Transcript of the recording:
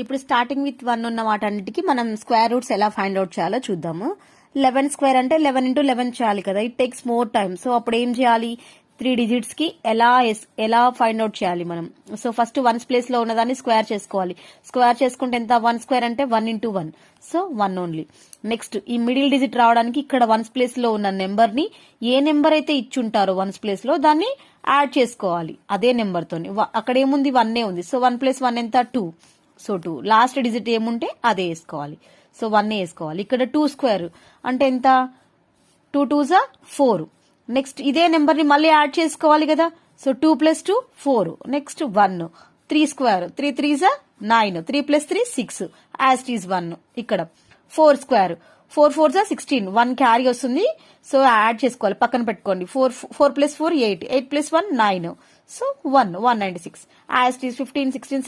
ఇప్పుడు starting with 1 ఉన్న వాటన్నిటికి మనం స్క్వేర్ రూట్స్ ఎలా ఫైండ్ అవుట్ చేయాలో చూద్దాము. 11 స్క్వేర్ అంటే 11 into 11 చేయాలి కదా, it takes more time. So అప్పుడు ఏం చేయాలి, 3 digits కి ఎలా ఫైండ్ అవుట్ చేయాలి మనం. సో ఫస్ట్ 1's ప్లేస్ లో ఉన్నదాన్ని స్క్వేర్ చేసుకోవాలి. స్క్వేర్ చేసుకుంటే ఎంత, 1 స్క్వేర్ అంటే 1 into 1, సో 1 ఓన్లీ. నెక్స్ట్ ఈ మిడిల్ డిజిట్ రావడానికి ఇక్కడ 1's ప్లేస్ లో ఉన్న నెంబర్ ని ఏ నెంబర్ అయితే ఇచ్చుంటారో 1's ప్లేస్ లో దాన్ని యాడ్ చేసుకోవాలి అదే నెంబర్ తోని. అక్కడ ఏముంది, 1 ఉంది. సో 1 + 1 ఎంత, 2. సో 2 లాస్ట్ డిజిట్ ఏముంటే అదే వేసుకోవాలి. సో 1 వేసుకోవాలి. ఇక్కడ 2 స్క్వేర్ అంటే ఎంత, 2 2s 4. నెక్స్ట్ ఇదే నెంబర్ ని మళ్ళీ యాడ్ చేసుకోవాలి కదా. So 2 + 2 4. Next 1. 3 square, 3 3s 9. 3 + 3 6 as it is 1. ఇక్కడ 4 స్క్వేర్, 4 4s 16. 1 క్యారీ వస్తుంది. సో యాడ్ చేసుకోవాలి, పక్కన పెట్టుకోండి. 4 + 4 8, 8 + 1 9. So 1 196 as it is 15 16